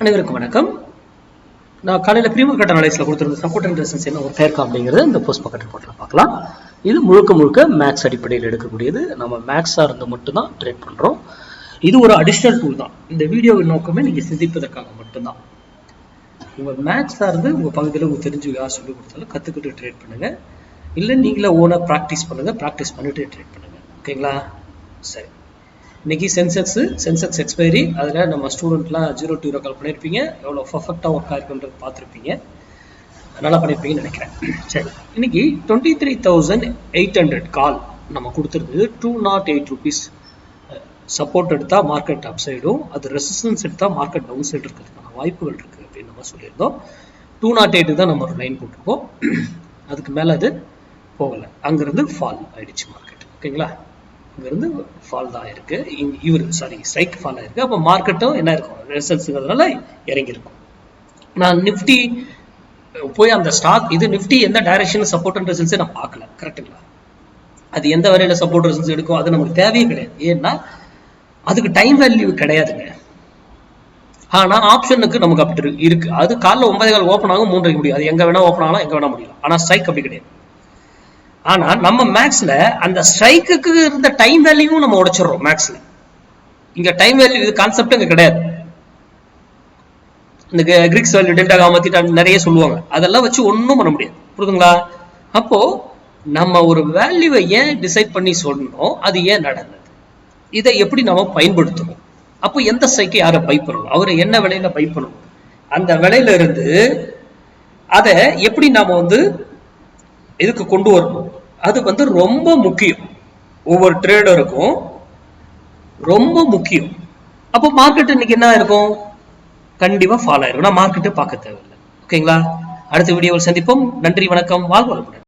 அனைவருக்கும் வணக்கம். நான் காலையில் ப்ரீ மார்க்கெட் அனலைஸ்ல கொடுத்துருந்த சப்போர்ட் அண்ட் ரெசிஸ்டன்ஸ் என்ன ஒர்க் ஆயிருக்கும் அப்படிங்கிறது இந்த போஸ்ட் மார்க்கெட் ரிப்போர்ட்ல பார்க்கலாம். இது முழுக்க மேக்ஸ் அடிப்படையில் எடுக்கக்கூடியது. நம்ம மேக்ஸா இருந்து மட்டும்தான் ட்ரேட் பண்றோம். இது ஒரு அடிஷனல் டூல் தான். இந்த வீடியோவின் நோக்கமே நீங்க சிந்திப்பதற்காக மட்டும்தான். உங்க மேக்ஸா இருந்து உங்க பகுதியில் உங்களுக்கு தெரிஞ்சு யார் சொல்லி கொடுத்தாலும் கத்துக்கிட்டு ட்ரேட் பண்ணுங்க. இல்லை நீங்களே ஓனா ப்ராக்டிஸ் பண்ணுங்க. ப்ராக்டிஸ் பண்ணிட்டு ட்ரேட் பண்ணுங்க. ஓகேங்களா? சரி. இன்னைக்கு சென்செக்ஸ் எக்ஸ்பைரி, அதில் நம்ம ஸ்டூடெண்ட்லாம் 0 to 0 கால் பண்ணியிருப்பீங்க. எவ்வளோ பர்ஃபெக்டாக ஒர்க் ஆயிருக்குன்றது பார்த்துருப்பீங்க. நல்லா பண்ணியிருப்பீங்கன்னு நினைக்கிறேன். சரி, இன்னைக்கு 23,800 கால் நம்ம கொடுத்துருந்தது. 208 rupees சப்போர்ட் எடுத்தால் மார்க்கெட் அப் சைடும், அது ரெசிஸ்டன்ஸ் எடுத்தால் மார்க்கெட் டவுன் சைடு இருக்கிறதுக்கான வாய்ப்புகள் இருக்குது அப்படின்னு நம்ம சொல்லியிருந்தோம். 208 தான் நம்ம ஒரு லைன் போட்டிருக்கோம். அதுக்கு மேலே அது போகலை. அங்கேருந்து ஃபால் ஆயிடுச்சு மார்க்கெட். ஓகேங்களா? இங்கிருந்து ஃபால் தான் இருக்கு. ஸ்ட்ரைக் ஃபால் ஆயிருக்கு. அப்போ மார்க்கெட்டும் என்ன இருக்கும், ரெசல்ட்ஸ்ங்கிறதுனால இறங்கி இருக்கும். நான் நிஃப்டி போய் அந்த ஸ்டாக் இது நிஃப்டி எந்த டைரக்ஷன் சப்போர்ட் அண்ட் ரெசல்ட்ஸே நான் பார்க்கல. கரெக்டுங்களா? அது எந்த வரையில சப்போர்ட் ரெசல்ட்ஸ் எடுக்கும் அது நமக்கு தேவையே கிடையாது. ஏன்னா அதுக்கு டைம் வேல்யூ கிடையாதுங்க. ஆனா ஆப்ஷனுக்கு நமக்கு அப்படி இருக்கு. அது காலைல 9:15 ஓப்பன் ஆகும், 3:30 முடியும். அது எங்க வேணா ஓப்பன் ஆகலாம், எங்க வேணா முடியலாம். ஆனா ஸ்ட்ரைக் அப்படி கிடையாது. ஆனா நம்ம மேக்ஸ்ல அந்த ஸ்ட்ரைக்குக்கு இருந்த டைம் வேல்யூவும் நம்ம உடைச்சிடறோம். மேக்ஸ்ல இங்க டைம் வேல்யூ இது கான்செப்ட் இங்க கிடையாது. இந்த கிரிக்ஸ் வேல்யூ, டெல்டா காமா தீட்டா நிறைய சொல்லுவாங்க. அதெல்லாம் வச்சு ஒன்றும் பண்ண முடியாது. புரியுதுங்களா? அப்போ நம்ம ஒரு வேல்யூவை ஏன் டிசைட் பண்ணி சொல்லணும், அது ஏன் நடந்தது, இதை எப்படி நம்ம பயன்படுத்தணும், அப்போ எந்த ஸ்ட்ரைக்கை யாரை பை பண்ணணும், அவரை என்ன விலையில பை பண்ணணும், அந்த விலையில இருந்து அதை எப்படி நாம இதுக்கு கொண்டு வரணும், அது ரொம்ப முக்கியம். ஒவ்வொரு ட்ரேடருக்கும் ரொம்ப முக்கியம். அப்போ மார்க்கெட் இன்னைக்கு என்ன இருக்கும், கண்டிப்பா ஃபால் ஆயிருக்கும். நான் மார்க்கெட்டை பார்க்க தேவையில்லை. ஓகேங்களா? அடுத்த வீடியோவில் சந்திப்போம். நன்றி, வணக்கம், வாழ்க வளமுடன்.